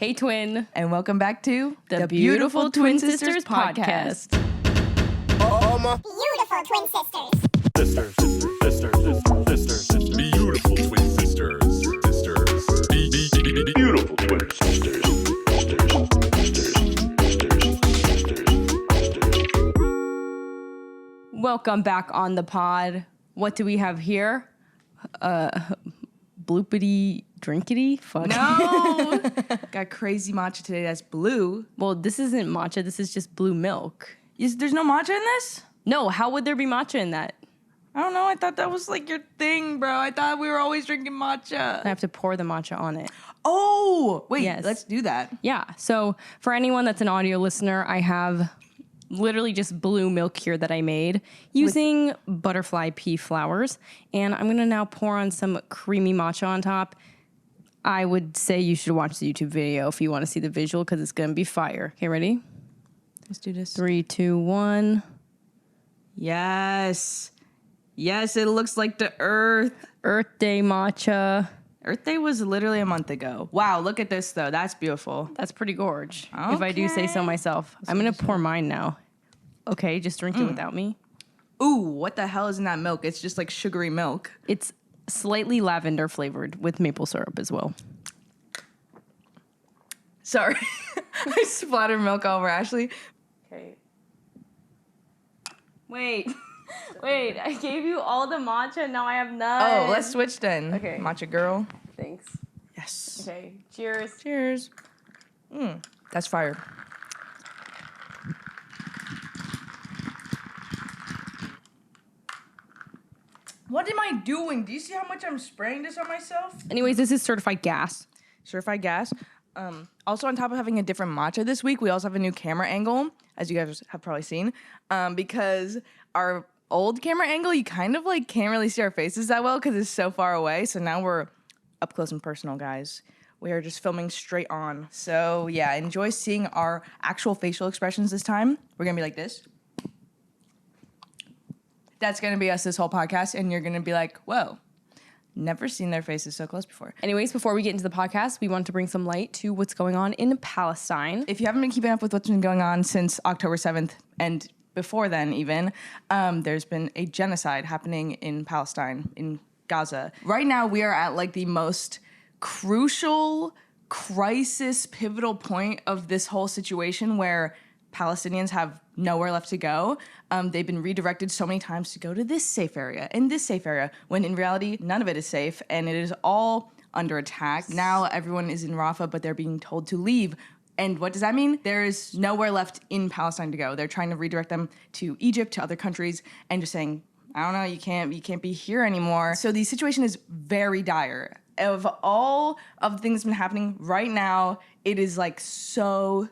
Hey, twin. And welcome back to the Beautiful Twin Sisters podcast. All my beautiful twin sisters. Sisters, beautiful twin sisters, beautiful twin sisters, Welcome back on the pod. What do we have here? Bloopity drinkity? Fuck. No! Got crazy matcha today that's blue. Well, this isn't matcha. This is just blue milk. There's no matcha in this? No, how would there be matcha in that? I don't know. I thought that was like your thing, bro. I thought we were always drinking matcha. I have to pour the matcha on it. Oh! Wait, Yes. Let's do that. Yeah. So for anyone that's an audio listener, I have literally just blue milk here that I made using butterfly pea flowers. And I'm going to now pour on some creamy matcha on top. I would say you should watch the YouTube video if you want to see the visual because it's going to be fire. Okay, ready? Let's do this. 3, 2, 1. Yes. Yes, it looks like the Earth. Earth Day matcha. Earth Day was literally a month ago. Wow, look at this, though. That's beautiful. That's pretty gorge, if I do say so myself. I'm going to pour mine now. Okay, just drink it without me. Ooh, what the hell is in that milk? It's just like sugary milk. It's slightly lavender flavored with maple syrup as well. Sorry. I splattered milk all over Ashley. Okay. Wait, I gave you all the matcha, now I have none. Oh, let's switch then. Okay. Matcha girl. Thanks. Yes. Okay, cheers. Cheers. That's fire. What am I doing? Do you see how much I'm spraying this on myself? Anyways, this is certified gas. Certified gas. Also, on top of having a different matcha this week, we also have a new camera angle, as you guys have probably seen, because our old camera angle, you kind of like can't really see our faces that well because it's so far away. So now we're up close and personal, guys. We are just filming straight on. So yeah, enjoy seeing our actual facial expressions this time. We're gonna be like this. That's gonna be us this whole podcast, and you're gonna be like, whoa. Never seen their faces so close before. Anyways, before we get into the podcast, we want to bring some light to what's going on in Palestine. If you haven't been keeping up with what's been going on since October 7th and before then even, there's been a genocide happening in Palestine, in Gaza. Right now, we are at like the most crucial crisis, pivotal point of this whole situation where Palestinians have nowhere left to go. They've been redirected so many times to go to this safe area and this safe area, when in reality, none of it is safe, and it is all under attack. Now everyone is in Rafah, but they're being told to leave. And what does that mean? There is nowhere left in Palestine to go. They're trying to redirect them to Egypt, to other countries, and just saying, I don't know, you can't be here anymore. So the situation is very dire. Of all of the things that's been happening right now, it is like so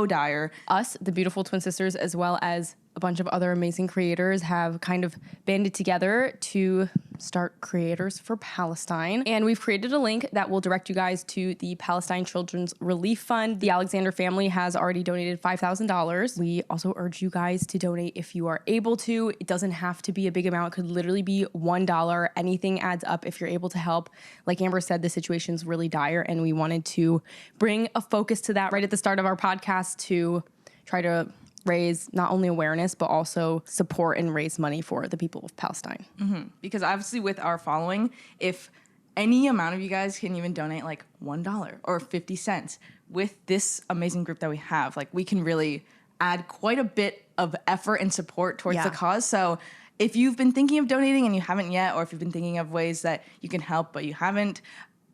dire. Us, the Beautiful Twin Sisters, as well as a bunch of other amazing creators, have kind of banded together to start Creators for Palestine. And we've created a link that will direct you guys to the Palestine Children's Relief Fund. The Alexander family has already donated $5,000. We also urge you guys to donate if you are able to. It doesn't have to be a big amount. It could literally be $1. Anything adds up if you're able to help. Like Amber said, the situation's really dire, and we wanted to bring a focus to that right at the start of our podcast to try to raise not only awareness, but also support and raise money for the people of Palestine. Mm-hmm. Because obviously with our following, if any amount of you guys can even donate like $1 or 50 cents with this amazing group that we have, like we can really add quite a bit of effort and support towards the cause. So if you've been thinking of donating and you haven't yet, or if you've been thinking of ways that you can help but you haven't,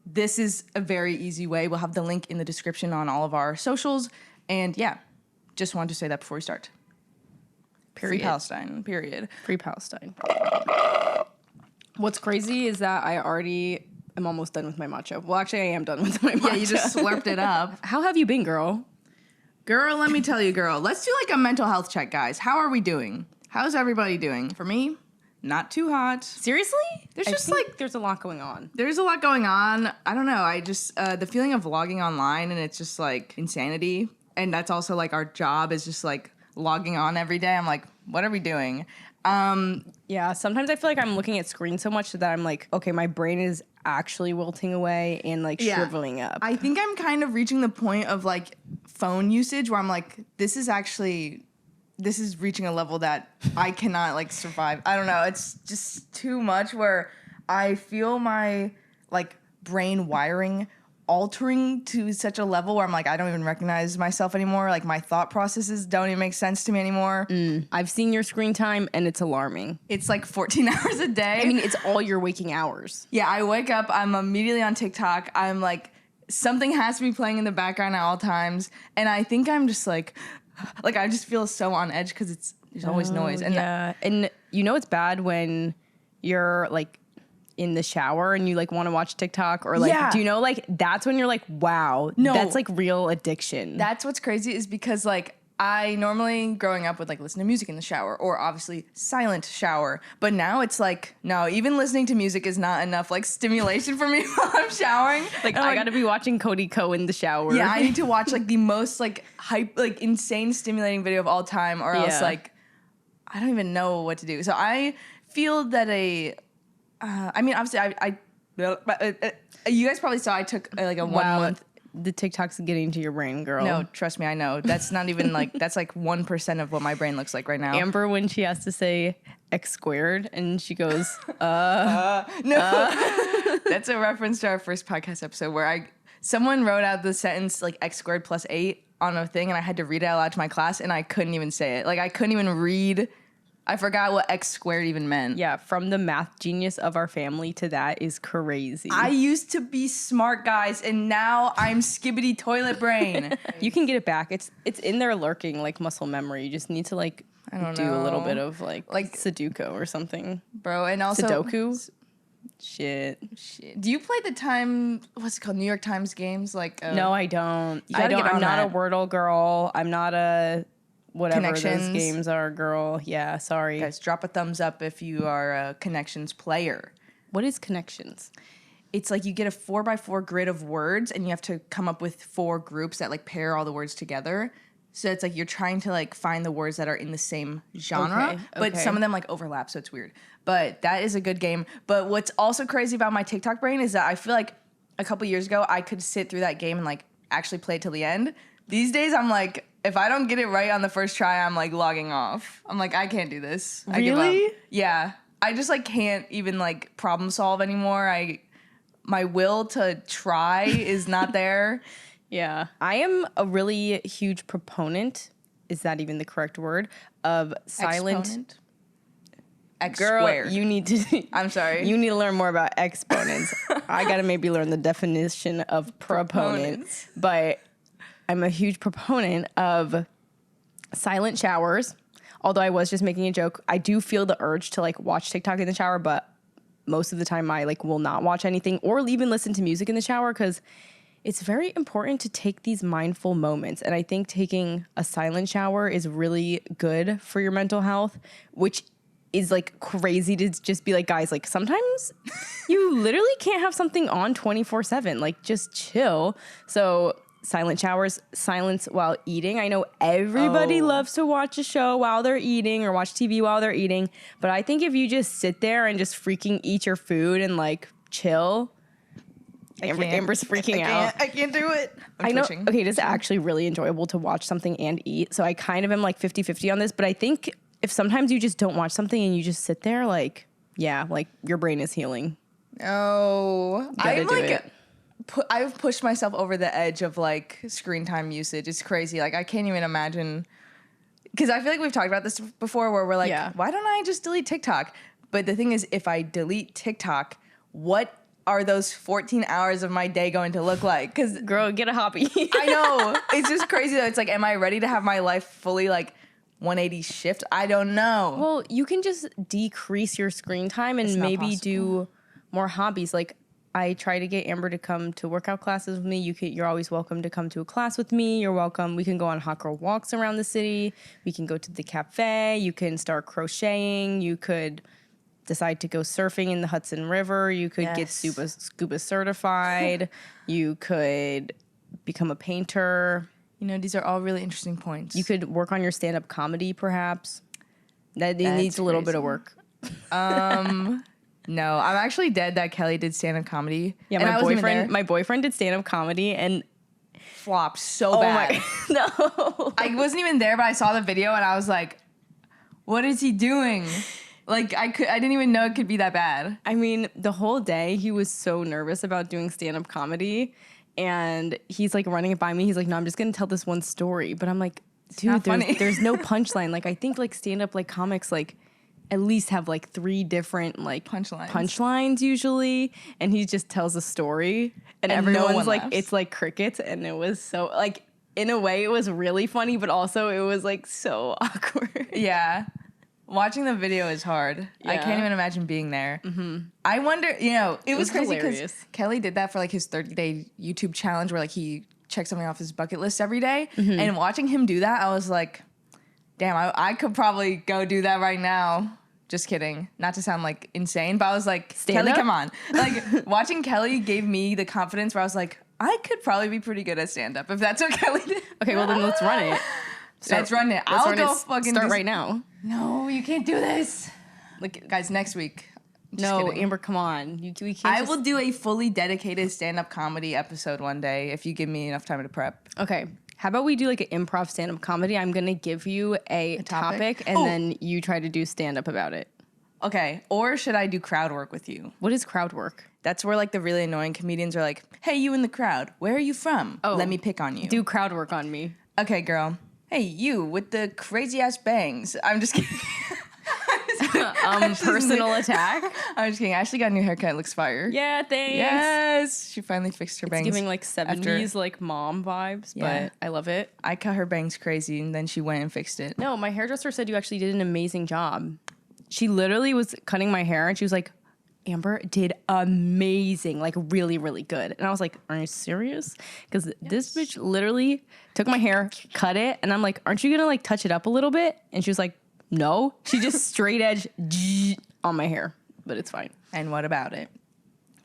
this is a very easy way. We'll have the link in the description on all of our socials. And yeah, just wanted to say that before we start. Period. Free Palestine, period. Free Palestine. What's crazy is that I already am almost done with my matcha. Well, actually, I am done with my matcha. Yeah, you just slurped it up. How have you been, girl? Girl, let me tell you, girl. Let's do like a mental health check, guys. How are we doing? How's everybody doing? For me, not too hot. Seriously? There's I just think like, there's a lot going on. there's a lot going on. I don't know. I just, the feeling of vlogging online and it's just like insanity. And that's also like our job is just like logging on every day. I'm like, what are we doing? Yeah, sometimes I feel like I'm looking at screens so much that I'm like, okay, my brain is actually wilting away and like shriveling up. I think I'm kind of reaching the point of like phone usage where I'm like, this is reaching a level that I cannot like survive. I don't know. It's just too much where I feel my like brain wiring altering to such a level where I'm like, I don't even recognize myself anymore. Like my thought processes don't even make sense to me anymore. I've seen your screen time and it's alarming. It's like 14 hours a day. I mean, it's all your waking hours. Yeah, I wake up, I'm immediately on TikTok. I'm like, something has to be playing in the background at all times. And I think I'm just like I just feel so on edge because there's always noise. And yeah, and you know it's bad when you're like in the shower and you like want to watch TikTok or like, do you know, like that's when you're like, wow, that's like real addiction. That's what's crazy is because like I normally growing up would like listen to music in the shower or obviously silent shower. But now it's like, no, even listening to music is not enough like stimulation for me while I'm showering. Like I gotta be watching Cody Co in the shower. Yeah, I need to watch like the most like hype, like insane stimulating video of all time or else like I don't even know what to do. So I feel that I mean, obviously you guys probably saw I took like a 1 month. The TikTok's getting to your brain, girl. No, trust me, I know. That's not even like, that's like 1% of what my brain looks like right now. Amber, when she has to say X squared and she goes, No. That's a reference to our first podcast episode where someone wrote out the sentence like X squared plus 8 on a thing and I had to read it out loud to my class and I couldn't even say it. Like I couldn't even read. I forgot what X squared even meant. Yeah, from the math genius of our family to that is crazy. I used to be smart, guys, and now I'm skibbity toilet brain. You can get it back. It's in there lurking like muscle memory. You just need to like do a little bit of like Sudoku or something. Bro, and also Sudoku? Shit. Do you play the what's it called, New York Times games? Like no, I don't. I'm not a Wordle girl. I'm not a whatever those Connections. games are, girl. Yeah, sorry. Guys, drop a thumbs up if you are a Connections player. What is Connections? It's like you get a 4x4 grid of words and you have to come up with 4 groups that like pair all the words together. So it's like you're trying to like find the words that are in the same genre, but some of them like overlap, so it's weird. But that is a good game. But what's also crazy about my TikTok brain is that I feel like a couple years ago I could sit through that game and like actually play it till the end. These days I'm like, if I don't get it right on the first try, I'm like logging off. I'm like, I can't do this. I give Really? up. Yeah. I just like can't even like problem solve anymore. My will to try is not there. Yeah. I am a really huge proponent, is that even the correct word, of silent... Exponent? X Girl, squared. you need to... I'm sorry. You need to learn more about exponents. I gotta maybe learn the definition of proponent. But I'm a huge proponent of silent showers. Although I was just making a joke. I do feel the urge to like watch TikTok in the shower, but most of the time I like will not watch anything or even listen to music in the shower because it's very important to take these mindful moments. And I think taking a silent shower is really good for your mental health, which is like crazy to just be like, guys, like sometimes you literally can't have something on 24/7. Like just chill. So silent showers, silence while eating. I know everybody loves to watch a show while they're eating or watch TV while they're eating. But I think if you just sit there and just freaking eat your food and like chill, Amber's freaking out. I can't do it. I know. Okay, it is actually really enjoyable to watch something and eat. So I kind of am like 50-50 on this. But I think if sometimes you just don't watch something and you just sit there, like, yeah, like your brain is healing. Oh, Gotta do it. I've pushed myself over the edge of like screen time usage. It's crazy. Like I can't even imagine, because I feel like we've talked about this before where we're like, why don't I just delete TikTok? But the thing is, if I delete TikTok, what are those 14 hours of my day going to look like? Because Girl, get a hobby. I know. It's just crazy though. It's like, am I ready to have my life fully like 180 shift? I don't know. Well, you can just decrease your screen time and maybe do more hobbies. Like I try to get Amber to come to workout classes with me. You're always welcome to come to a class with me. You're welcome. We can go on hot girl walks around the city. We can go to the cafe. You can start crocheting. You could decide to go surfing in the Hudson River. You could get scuba certified. You could become a painter. You know, these are all really interesting points. You could work on your stand-up comedy, perhaps. That That's needs a little bit crazy. of work. No, I'm actually dead that Kelly did stand-up comedy. Yeah, and I wasn't even there. my boyfriend did stand up comedy, and Flopped so bad. no, I wasn't even there, but I saw the video and I was like, what is he doing? Like I didn't even know it could be that bad. I mean, the whole day he was so nervous about doing stand up comedy, and he's like running it by me. He's like, "No, I'm just gonna tell this one story," but I'm like, "Dude, not funny. there's no punchline." Like I think like stand up like comics like at least have like 3 different like punchlines usually, and he just tells a story, and And no everyone's one like, laughs. it's like crickets, and it was so like in a way it was really funny, but also it was like so awkward. Yeah. Watching the video is hard. I Yeah. can't even imagine being there. Mm-hmm. I wonder, it was crazy because hilarious. Kelly did that for like his 30-day YouTube challenge where like he checked something off his bucket list every day. Mm-hmm. And watching him do that, I was like, damn, I could probably go do that right now. Just kidding. Not to sound like insane, but I was like, Stand Kelly, up? come on. Like watching Kelly gave me the confidence where I was like, I could probably be pretty good at stand-up if that's what Kelly did. Okay, well then let's run it. Let's run it. Let's I'll run go it. fucking Start do- right now. No, you can't do this. Like, guys, next week. Just No, kidding. Amber, come on. We can't. I just- will do a fully dedicated stand-up comedy episode one day if you give me enough time to prep. Okay. How about we do like an improv stand-up comedy? I'm gonna give you a topic, and Oh. then you try to do stand-up about it. Okay, or should I do crowd work with you? What is crowd work? That's where like the really annoying comedians are like, "Hey, you in the crowd, where are you from? Oh. Let me pick on you." Do crowd work on me. Okay, girl. Hey, you with the crazy ass bangs. I'm just kidding. Personal attack. I'm just kidding. Ashley got a new haircut. It looks fire. Yeah, thanks. Yes, she finally fixed her It's bangs. giving like 70s like mom vibes, Yeah. but I love it. I cut her bangs crazy, and then she went and fixed it. No, my hairdresser said you actually did an amazing job. She literally was cutting my hair, and she was like, Amber did amazing, like really, really good. And I was like, are you serious? Because this bitch literally took my hair, cut it, and I'm like, aren't you gonna like touch it up a little bit? And she was like, no. She just straight edge on my hair, but it's fine. And what about it?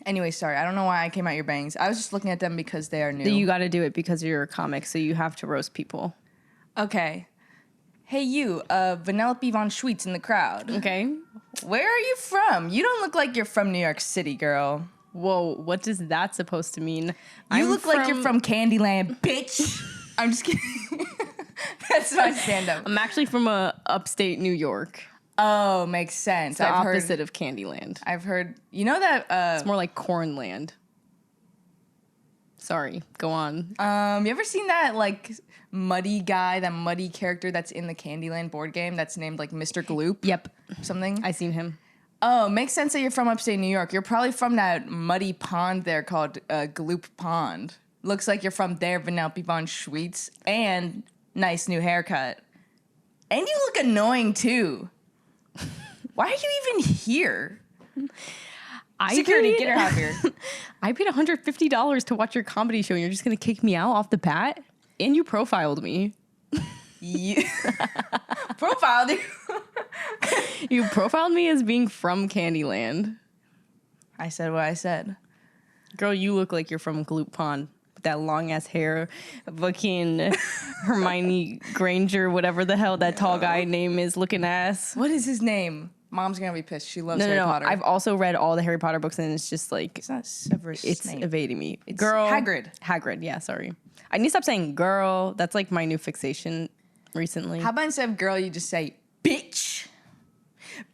Anyway, sorry. I don't know why I came at your bangs. I was just looking at them because they are new. You got to do it because you're a comic, so you have to roast people. Okay. Hey, you, Vanellope von Schweetz in the crowd. Okay. Where are you from? You don't look like you're from New York City, girl. Whoa, what is that supposed to mean? You look like you're from Candyland, bitch. I'm just kidding. That's my stand-up. I'm actually from upstate New York. Oh, makes sense. The opposite of Candyland. I've heard. You know that. It's more like Cornland. Sorry, go on. You ever seen that like muddy guy, that muddy character that's in the Candyland board game that's named like Mr. Gloop? Yep, Something. I seen him. Oh, makes sense that you're from upstate New York. You're probably from that muddy pond there called Gloop Pond. Looks like you're from there, Vanellope von Schweetz, and nice new haircut. And you look annoying too. Why are you even here? Security, get her out of here. I paid $150 to watch your comedy show, and you're just gonna kick me out off the bat? And you profiled me. You profiled you. You profiled me as being from Candyland. I said what I said. Girl, you look like you're from Gloop Pond. With that long ass hair, fucking Hermione Granger, whatever the hell that tall guy name is, looking ass. What is his name? Mom's gonna be pissed. She loves Harry Potter. I've also read all the Harry Potter books, and it's just like It's not Severus it's Snape. evading me. It's Girl, Hagrid. Yeah, sorry. I need to stop saying girl. That's like my new fixation recently. How about instead of girl, you just say bitch?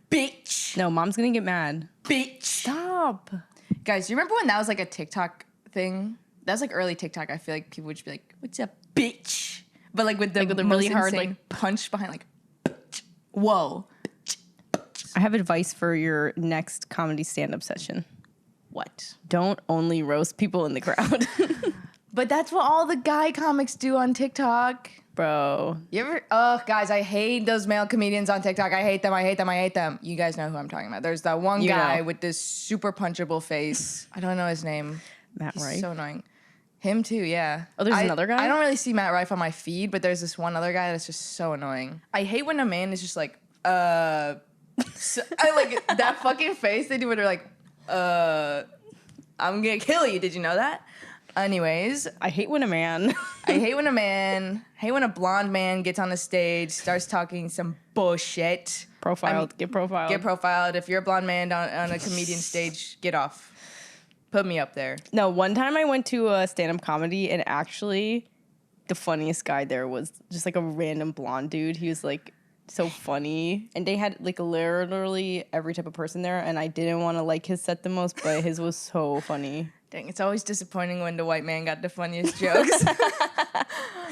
Bitch. No, mom's gonna get mad. Bitch. Stop. Guys, you remember when that was like a TikTok thing? That was like early TikTok. I feel like people would just be like, "What's up, bitch?" But like with the Like with a most really hard, insane like, punch behind, like, bitch. Whoa. I have advice for your next comedy stand-up session. What? Don't only roast people in the crowd. But that's what all the guy comics do on TikTok. Bro. You ever? Oh, guys, I hate those male comedians on TikTok. I hate them. I hate them. I hate them. You guys know who I'm talking about. There's that one You guy know. with this super punchable face. I don't know his name. Matt He's Rife. so annoying. Him too, yeah. Oh, there's another guy? I don't really see Matt Rife on my feed, but there's this one other guy that's just so annoying. I hate when a man is just like, so, I like that fucking face they do when they're like, I'm gonna kill you. Did you know that? Anyways, I hate when a man. I hate when a blonde man gets on the stage, starts talking some bullshit. Profiled. Get profiled. Get profiled. If you're a blonde man on a comedian stage, get off. Put me up there. No, one time I went to a stand-up comedy, and actually the funniest guy there was just like a random blonde dude. He was like so funny. And they had like literally every type of person there, and I didn't want to like his set the most, but his was so funny. Dang, it's always disappointing when the white man got the funniest jokes.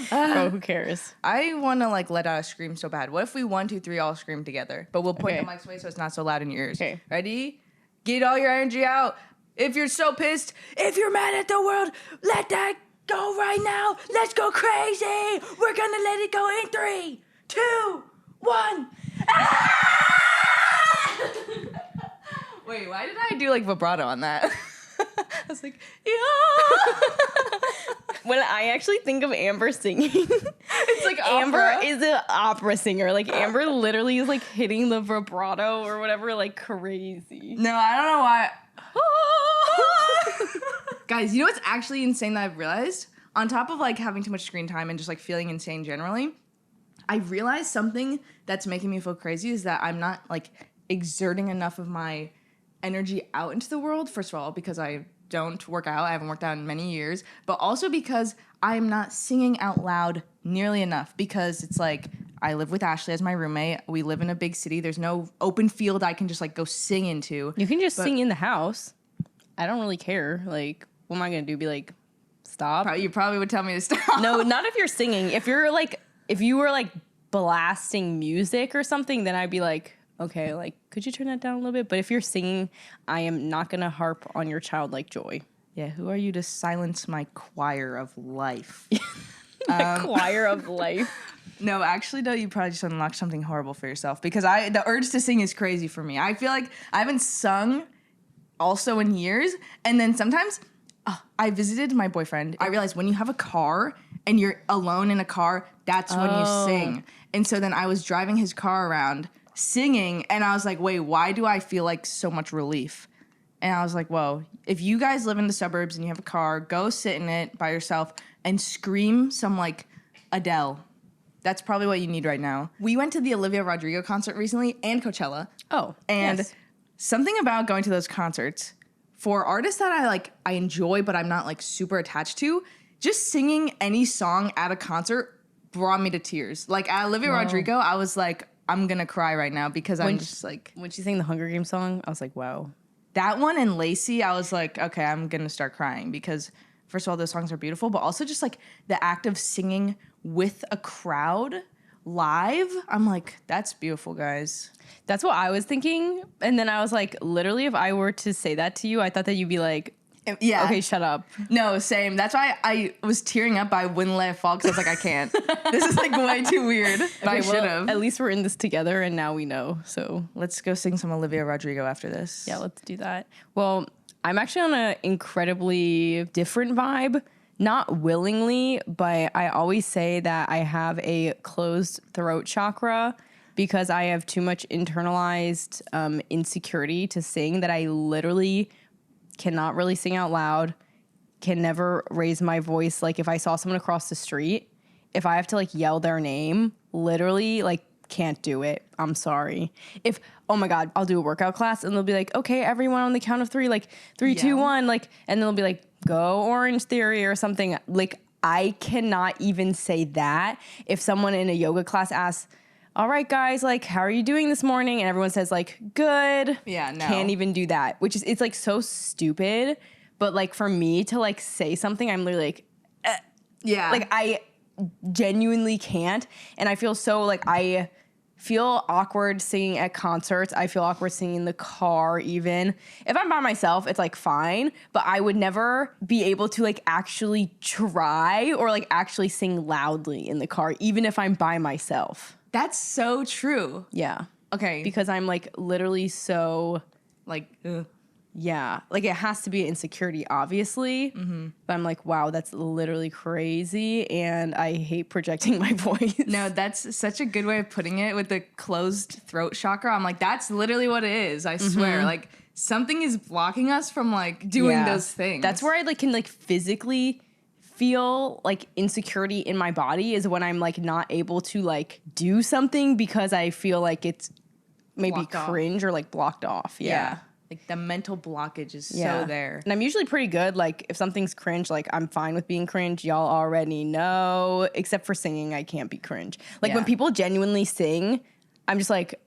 Bro, who cares? I want to like let out a scream so bad. What if we 1, 2, 3 all scream together? But we'll point Okay. the mics away so it's not so loud in your ears. Okay. Ready? Get all your energy out. If you're so pissed, if you're mad at the world, let that go right now. Let's go crazy. We're gonna let it go in 3, 2, 1. Ah! Wait, why did I do like vibrato on that? I was like, yeah. When I actually think of Amber singing, It's like Amber opera. is an opera singer. Like Amber literally is like hitting the vibrato or whatever like crazy. No, I don't know why. Guys, you know what's actually insane that I've realized? On top of like having too much screen time and just like feeling insane generally, I realized something that's making me feel crazy is that I'm not like exerting enough of my energy out into the world. First of all, because I don't work out. I haven't worked out in many years. But also because I'm not singing out loud nearly enough, because it's like I live with Ashley as my roommate. We live in a big city. There's no open field I can just like go sing into. You can just sing in the house. I don't really care. Like, what am I gonna do? Be like, stop? You probably would tell me to stop. No, not if you're singing. If you were like blasting music or something, then I'd be like, okay, like, could you turn that down a little bit? But if you're singing, I am not gonna harp on your childlike joy. Yeah, who are you to silence my choir of life? The choir of life. No, actually, though, you probably just unlocked something horrible for yourself, because the urge to sing is crazy for me. I feel like I haven't sung also in years, and then sometimes I visited my boyfriend. I realized when you have a car and you're alone in a car, that's when you sing. And so then I was driving his car around singing, and I was like, wait, why do I feel like so much relief? And I was like, whoa, if you guys live in the suburbs and you have a car, go sit in it by yourself and scream some like Adele. That's probably what you need right now. We went to the Olivia Rodrigo concert recently and Coachella. Oh, And yes. something about going to those concerts, for artists that I enjoy but I'm not like super attached to, just singing any song at a concert brought me to tears. Like at Olivia Rodrigo, I was like, I'm gonna cry right now, because I'm just like, When she sang the Hunger Games song, I was like, wow. that one and Lacey, I was like, okay, I'm gonna start crying, because first of all, those songs are beautiful, but also just like the act of singing with a crowd live, I'm like, that's beautiful, guys. That's what I was thinking. And then I was like, literally, if I were to say that to you, I thought that you'd be like, Yeah. okay, shut up. No, same. That's why I was tearing up, but I wouldn't let it fall, because I was like, I can't. This is like way too weird. But I Okay, well, should have. At least we're in this together, and now we know. So Let's go sing some Olivia Rodrigo after this. yeah, let's do that. Well, I'm actually on an incredibly different vibe. Not willingly, but I always say that I have a closed throat chakra because I have too much internalized insecurity to sing, that I literally cannot really sing out loud, can never raise my voice. Like if I saw someone across the street, if I have to like yell their name, literally like can't do it. I'm sorry. If, oh my God, I'll do a workout class and they'll be like, okay, everyone on the count of 3, like 3, 2, 1, like, and they'll be like, go Orange Theory or something. Like I cannot even say that. If someone in a yoga class asks, all right, guys, like, how are you doing this morning? And everyone says like, good. Yeah, no. Can't even do that, which is, it's like so stupid. But like for me to like say something, I'm literally like, Yeah. like I genuinely can't. And I feel so like I feel awkward singing at concerts. I feel awkward singing in the car even. If I'm by myself, it's like fine. But I would never be able to like actually try or like actually sing loudly in the car, even if I'm by myself. That's so true. Yeah. Okay. Because I'm like literally so like, yeah, like it has to be an insecurity, obviously. But I'm like, wow, that's literally crazy, and I hate projecting my voice. no, that's such a good way of putting it with the closed throat chakra. I'm like, that's literally what it is. I swear. Like something is blocking us from like doing those things. That's where I like can like physically feel like insecurity in my body, is when I'm like not able to like do something because I feel like it's maybe Blocked off. cringe or like blocked off. Yeah. Like the mental blockage is Yeah. so there. And I'm usually pretty good. Like if something's cringe, like I'm fine with being cringe. Y'all already know. Except for singing, I can't be cringe. Like when Yeah. people genuinely sing, I'm just like,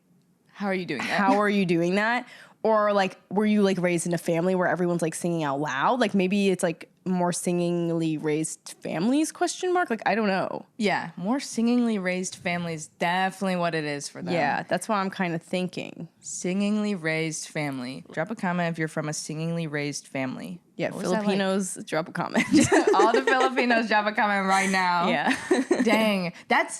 How are you doing that? how are you doing that? Or like, were you like raised in a family where everyone's like singing out loud? Like maybe it's like more singingly raised families ? Like I don't know. Yeah, more singingly raised families, definitely what it is for them. Yeah, that's what I'm kind of thinking. Singingly raised family. Drop a comment if you're from a singingly raised family. Yeah, What was that like? Filipinos, drop a comment. All the Filipinos drop a comment right now. Yeah. Dang. That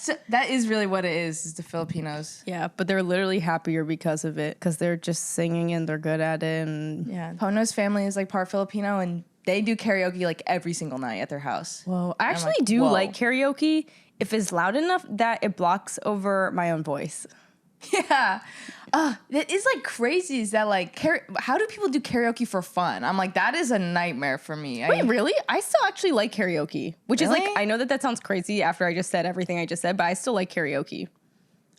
is really what it is the Filipinos. Yeah, but they're literally happier because of it, because they're just singing and they're good at it. And Yeah. Pono's family is like part Filipino and they do karaoke like every single night at their house. whoa, I actually like, do whoa. like karaoke if it's loud enough that it blocks over my own voice. Yeah. That is like crazy is that like, how do people do karaoke for fun? I'm like, that is a nightmare for me. Wait, really? I still actually like karaoke, which is like, Really? I know that sounds crazy after I just said everything I just said, but I still like karaoke.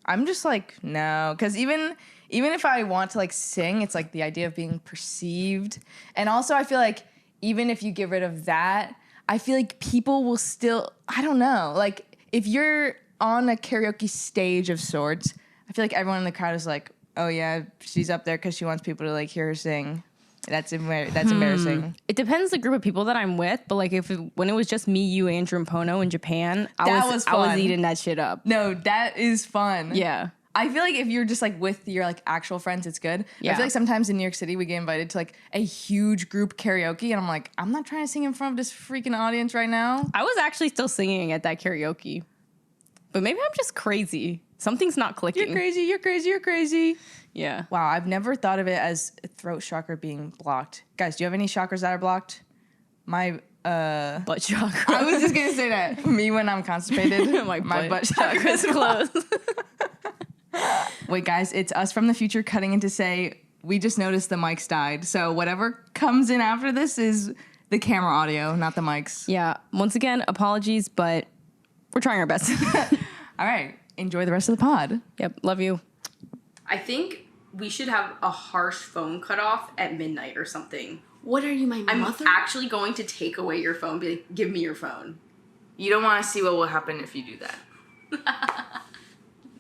I'm just like, no. Because even if I want to like sing, it's like the idea of being perceived. And also I feel like even if you get rid of that, I feel like people will still, I don't know. Like if you're on a karaoke stage of sorts, I feel like everyone in the crowd is like, oh yeah, she's up there because she wants people to like hear her sing. That's embarrassing. It depends the group of people that I'm with, but like when it was just me, you, Andrew, and Pono in Japan, That I was was fun. eating that shit up. No, that is fun. Yeah. I feel like if you're just like with your like actual friends, it's good. Yeah. I feel like sometimes in New York City we get invited to like a huge group karaoke, and I'm like, I'm not trying to sing in front of this freaking audience right now. I was actually still singing at that karaoke, but maybe I'm just crazy. Something's not clicking. You're crazy. You're crazy. You're crazy. Yeah. Wow, I've never thought of it as a throat chakra being blocked. Guys, do you have any chakras that are blocked? My Butt chakra. I was just gonna say that. Me when I'm constipated, my butt chakra is closed. Wait, guys, it's us from the future cutting in to say we just noticed the mics died. So whatever comes in after this is the camera audio, not the mics. Yeah. Once again, apologies, but we're trying our best. All right, enjoy the rest of the pod. Yep. Love you. I think we should have a harsh phone cutoff at midnight or something. What are you, my I'm mother? actually going to take away your phone. Be like, give me your phone. You don't want to see what will happen if you do that.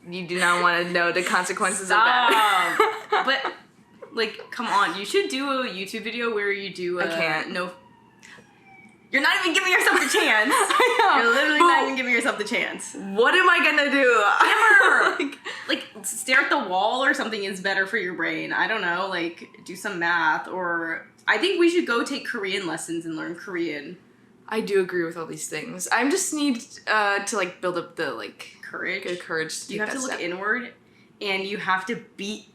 You do not want to know the consequences of that. But like, come on, you should do a YouTube video where you do. I can't. No. You're not even giving yourself the chance. I know. You're literally not even giving yourself the chance. What am I gonna do? Like stare at the wall or something is better for your brain. I don't know. Like do some math, or I think we should go take Korean lessons and learn Korean. I do agree with all these things. I just need to like build up the like Courage. good courage to You take have to that look step. inward, and you have to beat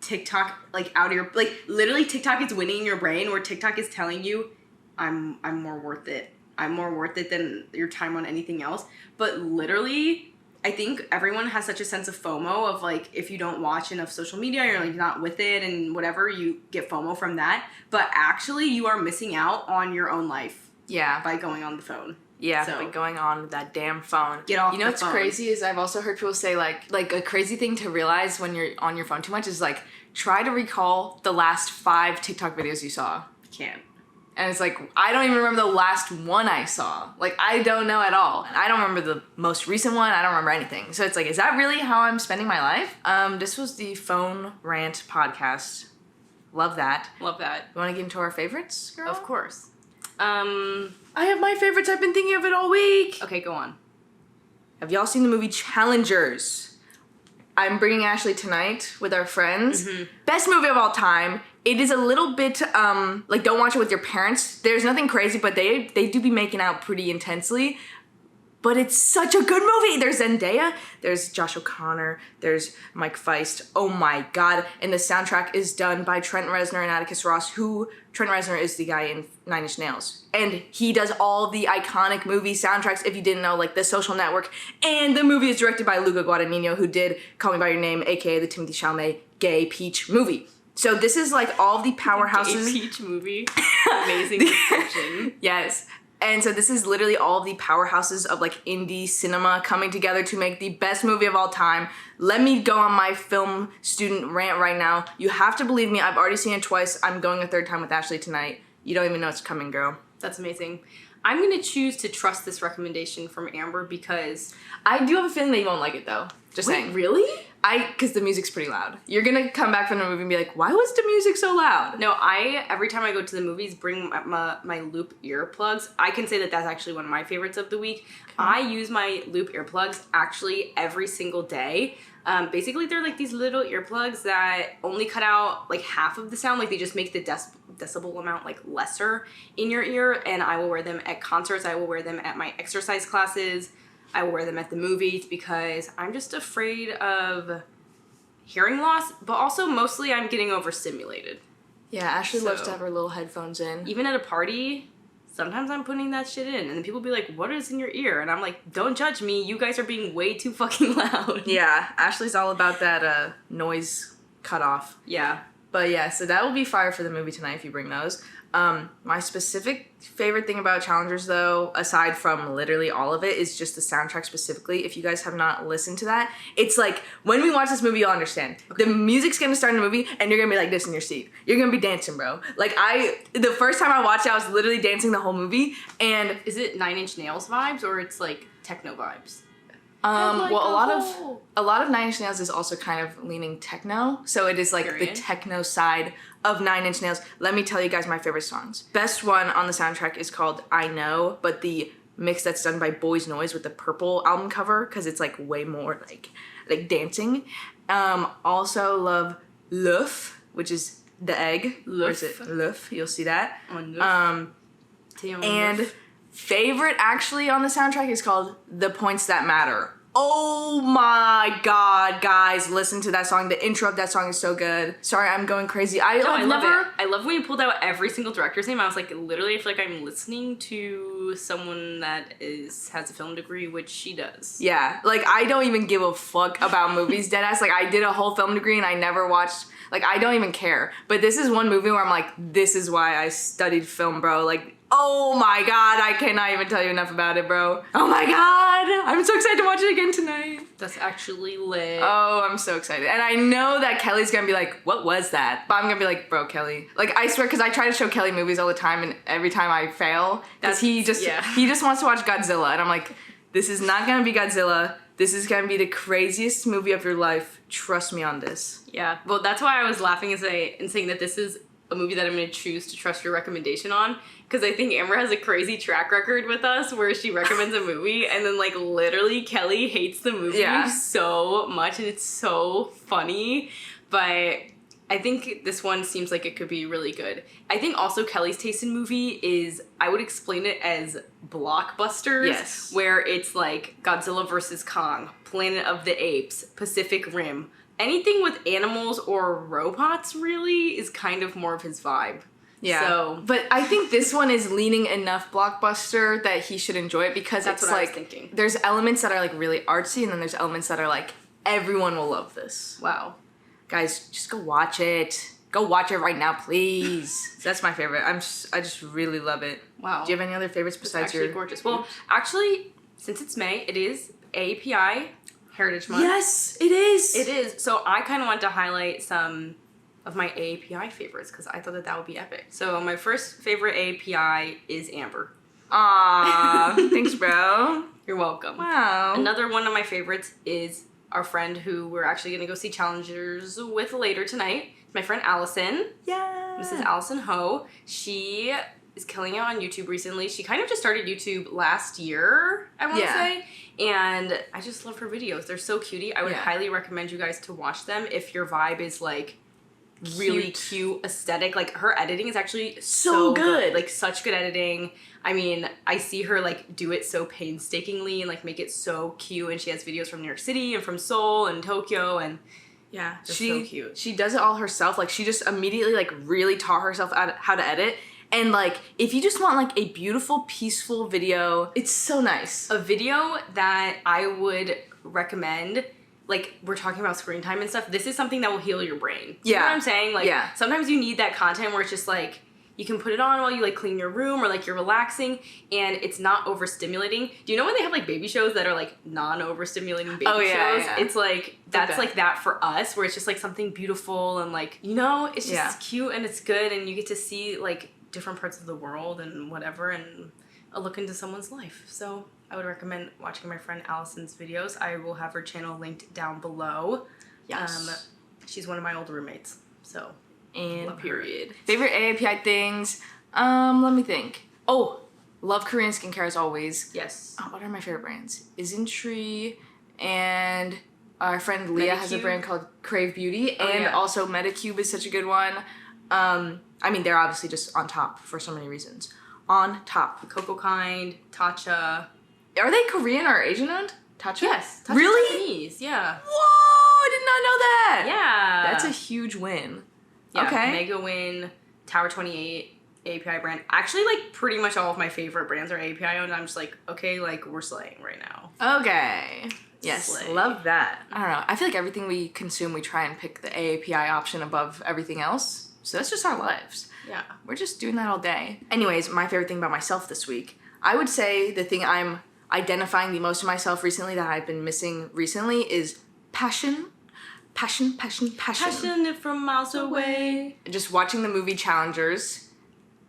TikTok like out of your like literally TikTok is winning in your brain, where TikTok is telling you, I'm more worth it. I'm more worth it than your time on anything else. But literally, I think everyone has such a sense of FOMO of like if you don't watch enough social media, you're like not with it and whatever, you get FOMO from that. But actually, you are missing out on your own life Yeah. by going on the phone. Yeah, So- like going on with that damn phone. Get off You know the what's phone. crazy is I've also heard people say like a crazy thing to realize when you're on your phone too much is like try to recall the last 5 TikTok videos you saw. Can't. And it's like, I don't even remember the last one I saw. Like, I don't know at all. And I don't remember the most recent one. I don't remember anything. So it's like, is that really how I'm spending my life? This was the Phone Rant podcast. Love that. Love that. You want to get into our favorites, girl? Of course. I have my favorites. I've been thinking of it all week. Okay, go on. Have y'all seen the movie Challengers? I'm bringing Ashley tonight with our friends. Best movie of all time. It is a little bit, like, don't watch it with your parents. There's nothing crazy, but they do be making out pretty intensely. But it's such a good movie. There's Zendaya, there's Josh O'Connor, there's Mike Feist. Oh my god. And the soundtrack is done by Trent Reznor and Atticus Ross, who, Trent Reznor is the guy in Nine Inch Nails. And he does all the iconic movie soundtracks, if you didn't know, like The Social Network. And the movie is directed by Luca Guadagnino, who did Call Me By Your Name, aka the Timothée Chalamet gay Peach movie. So this is like all the powerhouses. Peach movie. Amazing description. Yes. And so this is literally all of the powerhouses of like indie cinema coming together to make the best movie of all time. Let me go on my film student rant right now. You have to believe me, I've already seen it twice. I'm going a third time with Ashley tonight. You don't even know it's coming, girl. That's amazing. I'm going to choose to trust this recommendation from Amber because... I do have a feeling that you won't like it though. Just saying. Really? Because the music's pretty loud. You're gonna come back from the movie and be like, why was the music so loud? No, every time I go to the movies, bring my loop earplugs. I can say that that's actually one of my favorites of the week. Okay. I use my loop earplugs actually every single day. Basically, they're like these little earplugs that only cut out like half of the sound. Like they just make the decibel amount like lesser in your ear. And I will wear them at concerts. I will wear them at my exercise classes. I will wear them at the movies because I'm just afraid of hearing loss, but also mostly I'm getting overstimulated. Yeah, Ashley loves to have her little headphones in. Even at a party, sometimes I'm putting that shit in, and then people be like, what is in your ear? And I'm like, don't judge me, you guys are being way too fucking loud. Yeah, Ashley's all about that noise cutoff. Yeah. But yeah, so that will be fire for the movie tonight if you bring those. My specific favorite thing about Challengers, though, aside from literally all of it, is just the soundtrack specifically. If you guys have not listened to that, it's like, when we watch this movie, you'll understand. Okay. The music's gonna start in the movie, and you're gonna be like this in your seat. You're gonna be dancing, bro. Like, the first time I watched it, I was literally dancing the whole movie, and... Is it Nine Inch Nails vibes, or it's, like, techno vibes? Well, a lot of Nine Inch Nails is also kind of leaning techno, so it is like the techno side of Nine Inch Nails. Let me tell you guys my favorite songs. Best one on the soundtrack is called I Know, but the mix that's done by Boys Noise with the purple album cover, because it's like way more like dancing. Also love Luf, which is the egg. Luf. Or is it Luf? You'll see that. And favorite actually on the soundtrack is called The Points That Matter. Oh my god, guys, listen to that song. The intro of that song is so good. Sorry, I'm going crazy. I love it. I love when you pulled out every single director's name. I was like, literally, I feel like I'm listening to someone that has a film degree, which she does. Yeah, like, I don't even give a fuck about movies, deadass. Like, I did a whole film degree and I never watched, like, I don't even care. But this is one movie where I'm like, this is why I studied film, bro. Like, oh my god, I cannot even tell you enough about it, bro. Oh my god, I'm so excited to watch it again tonight. That's actually lit. Oh, I'm so excited. And I know that Kelly's gonna be like, what was that? But I'm gonna be like, bro, Kelly. Like, I swear, because I try to show Kelly movies all the time, and every time I fail, because he just wants to watch Godzilla. And I'm like, this is not gonna be Godzilla. This is gonna be the craziest movie of your life. Trust me on this. Yeah, well, that's why I was laughing and saying that this is a movie that I'm going to choose to trust your recommendation on, because I think Amber has a crazy track record with us where she recommends a movie and then, like, literally Kelly hates the movie so much, and it's so funny, but I think this one seems like it could be really good. I think also Kelly's taste in movie is, I would explain it as blockbusters, where it's like Godzilla vs. Kong, Planet of the Apes, Pacific Rim. Anything with animals or robots, really, is kind of more of his vibe. Yeah. So, but I think this one is leaning enough blockbuster that he should enjoy it, because that's it's what like, I was thinking. There's elements that are like really artsy, and then there's elements that are like, everyone will love this. Wow. Guys, just go watch it. Go watch it right now, please. That's my favorite. I just really love it. Wow. Do you have any other favorites besides your... It's actually gorgeous. Well, actually, since it's May, it is AAPI Heritage Month. Yes, it is. It is. So I kind of want to highlight some of my AAPI favorites, because I thought that would be epic. So my first favorite AAPI is Amber. Aww, thanks, bro. You're welcome. Wow. Another one of my favorites is our friend who we're actually going to go see Challengers with later tonight. My friend Allison. Yeah. Mrs. Allison Ho. She is killing it on YouTube recently. She kind of just started YouTube last year, I want to say. And I just love her videos. They're so cutie. I would highly recommend you guys to watch them if your vibe is like really cute aesthetic. Like, her editing is actually so good. Like, such good editing. I mean, I see her like do it so painstakingly and like make it so cute. And she has videos from New York City and from Seoul and Tokyo, and so cute. She does it all herself. Like, she just immediately like really taught herself how to edit. And, like, if you just want, like, a beautiful, peaceful video, it's so nice. A video that I would recommend, like, we're talking about screen time and stuff, this is something that will heal your brain. You know what I'm saying? Like, sometimes you need that content where it's just, like, you can put it on while you like clean your room or like you're relaxing, and it's not overstimulating. Do you know when they have like baby shows that are like non-overstimulating baby shows? Yeah. It's like that's like that for us, where it's just like something beautiful and like, you know, it's just cute and it's good, and you get to see like different parts of the world and whatever, and a look into someone's life. So I would recommend watching my friend Allison's videos. I will have her channel linked down below. Yes. She's one of my old roommates, so. And period. Favorite AAPI things? Let me think. Oh, love Korean skincare as always. Yes. Oh, what are my favorite brands? Isntree, and our friend Leah has a Medicube. brand called Crave Beauty, Oh, and yeah. also Medicube is such a good one. I mean, they're obviously just on top for so many reasons. On top. Coco Kind, Tatcha. Are they Korean or Asian owned? Tatcha? Yes. Tatcha's Really? Japanese, yeah. Whoa! I did not know that. Yeah. That's a huge win. Yeah, Okay. Mega Win, Tower 28, API brand. Actually, like, pretty much all of my favorite brands are API owned. I'm just like, okay, like, we're slaying right now. Okay. Yes, Slay. love that. I don't know. I feel like everything we consume, we try and pick the AAPI option above everything else. So that's just our lives. Yeah. We're just doing that all day. Anyways, my favorite thing about myself this week, I would say the thing I'm identifying the most of myself recently that I've been missing recently is passion. Passion. Passionate from miles away. Just watching the movie Challengers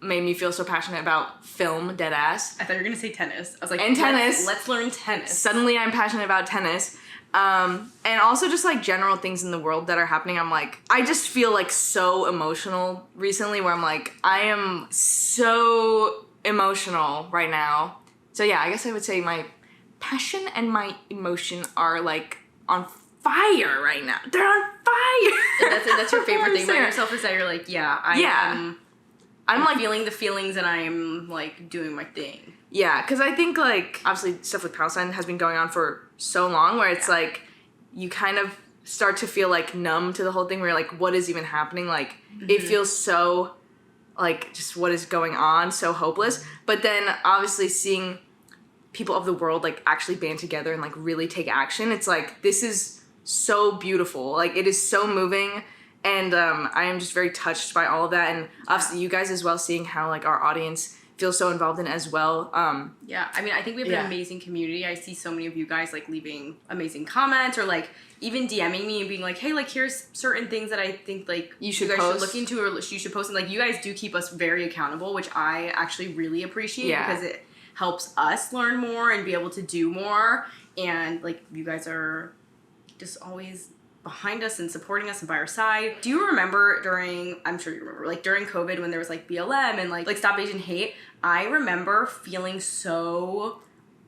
made me feel so passionate about film, deadass. I thought you were going to say tennis. I was like, And tennis. Let's learn tennis. Suddenly I'm passionate about tennis. And also just like general things in the world that are happening. I'm like, I just feel like so emotional recently where I'm like, I am so emotional right now. So yeah, I guess I would say my passion and my emotion are like on fire right now. They're on fire. That's your favorite thing about Sarah. yourself, is that you're like, I'm I'm like feeling the feelings and I'm like doing my thing. Yeah, because I think, like, obviously stuff with Palestine has been going on for so long where it's, like, you kind of start to feel, like, numb to the whole thing where you're like, what is even happening? Like, it feels so, like, just what is going on, so hopeless. But then, obviously, seeing people of the world, like, actually band together and, like, really take action, it's like, this is so beautiful. Like, it is so moving. And I am just very touched by all of that. And obviously, you guys as well, seeing how, like, our audience feel so involved in as well. Yeah, I mean, I think we have an amazing community. I see so many of you guys like leaving amazing comments or like even DMing me and being like, hey, like here's certain things that I think like You should guys post. should look into or you should post. And like you guys do keep us very accountable, which I actually really appreciate because it helps us learn more and be able to do more. And like you guys are just always behind us and supporting us and by our side. Do you remember I'm sure you remember, like during COVID when there was like BLM and like Stop Asian Hate, I remember feeling so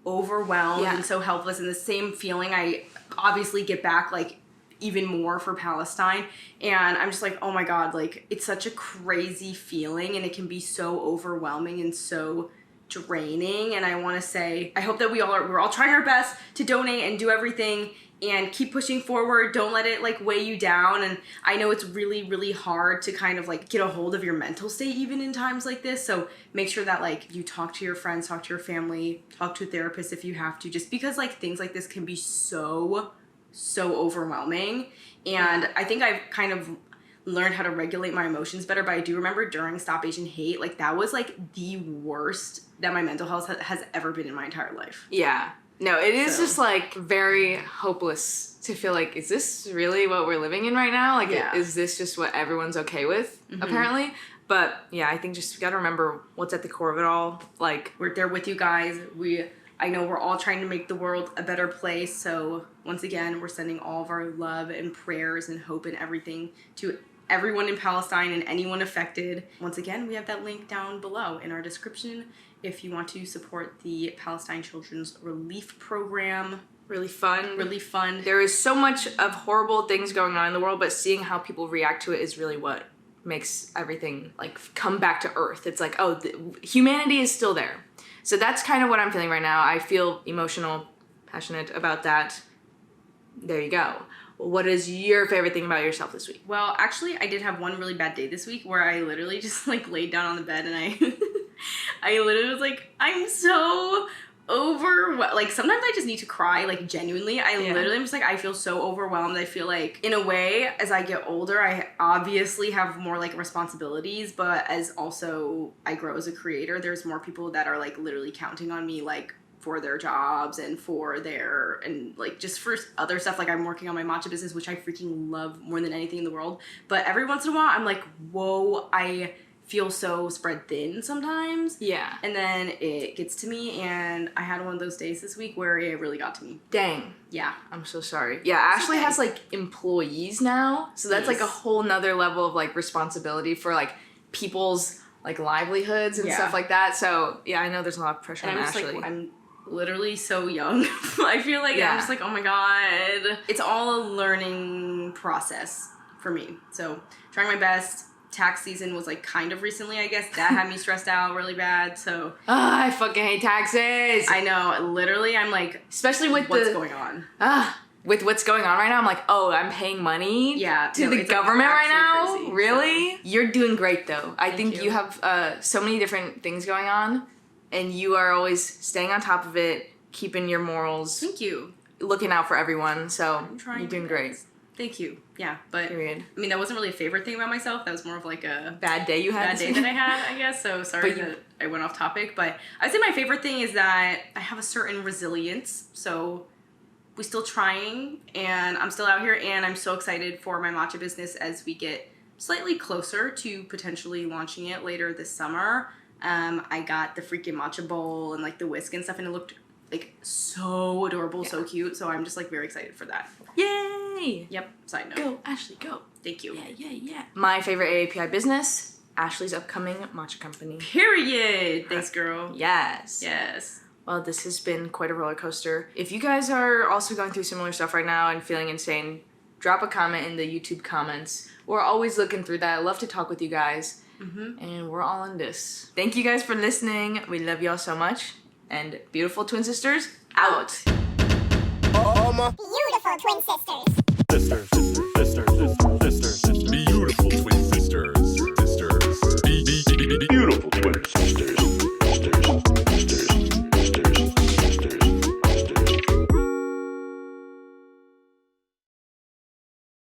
overwhelmed and so helpless, and the same feeling I obviously get back like even more for Palestine. And I'm just like, oh my God, like it's such a crazy feeling and it can be so overwhelming and so draining. And I want to say, I hope that we're all trying our best to donate and do everything and keep pushing forward. Don't let it like weigh you down. And I know it's really, really hard to kind of like get a hold of your mental state even in times like this. So make sure that like you talk to your friends, talk to your family, talk to a therapist if you have to, just because like things like this can be so overwhelming. And I think I've kind of learned how to regulate my emotions better, but I do remember during Stop Asian Hate, like that was like the worst that my mental health has ever been in my entire life. Yeah. No, it is just like very hopeless to feel like, is this really what we're living in right now? Like, is this just what everyone's okay with, apparently? But yeah, I think just gotta remember what's at the core of it all. Like, We're there with you guys. I know we're all trying to make the world a better place. So once again, we're sending all of our love and prayers and hope and everything to everyone in Palestine and anyone affected. Once again, we have that link down below in our description if you want to support the Palestine Children's Relief Program. really fun. Really fun. There is so much of horrible things going on in the world, but seeing how people react to it is really what makes everything like come back to earth. It's like, oh, humanity is still there. So that's kind of what I'm feeling right now. I feel emotional, passionate about that. There you go. What is your favorite thing about yourself this week? Well, actually, I did have one really bad day this week where I literally just like laid down on the bed and I literally was like, I'm so like sometimes I just need to cry, like genuinely. I literally am just like, I feel so overwhelmed. I feel like in a way, as I get older, I obviously have more like responsibilities, but as also I grow as a creator, there's more people that are like literally counting on me, like for their jobs and for their, and like just for other stuff. Like I'm working on my matcha business, which I freaking love more than anything in the world. But every once in a while, I'm like, whoa, I feel so spread thin sometimes. Yeah. And then it gets to me, and I had one of those days this week where it really got to me. Dang. Yeah. I'm so sorry. Yeah, Ashley has like employees now. So that's like a whole nother level of like responsibility for like people's like livelihoods and stuff like that. So yeah, I know there's a lot of pressure And on I'm just Ashley. like, I'm literally so young. I feel like I'm just like, oh my God. It's all a learning process for me. So trying my best. Tax season was like kind of recently, I guess. That had me stressed out really bad. So I fucking hate taxes. I know. Literally, I'm like, especially with what's going on. With what's going on right now, I'm like, oh, I'm paying money to the government right now? Crazy, really? So. You're doing great, though. I think you have so many different things going on, and you are always staying on top of it, keeping your morals. Thank you. Looking out for everyone, so you're doing great. Best. Thank you. Yeah, but period. I mean, that wasn't really a favorite thing about myself. That was more of like a bad day you had. Bad day that I had, I guess. So sorry that I went off topic. But I'd say my favorite thing is that I have a certain resilience. So we're still trying, and I'm still out here, and I'm so excited for my matcha business as we get slightly closer to potentially launching it later this summer. I got the freaking matcha bowl and like the whisk and stuff, and it looked like so adorable, so cute. So I'm just like very excited for that. Yay! Yep. Side note. Go, Ashley, go. Thank you. Yeah. My favorite AAPI business, Ashley's upcoming matcha company. Period. Thanks, girl. Yes. Well, this has been quite a roller coaster. If you guys are also going through similar stuff right now and feeling insane, drop a comment in the YouTube comments. We're always looking through that. I love to talk with you guys. And we're all in this. Thank you guys for listening. We love y'all so much. And Beautiful Twin Sisters, out. Beautiful twin sisters. Sisters.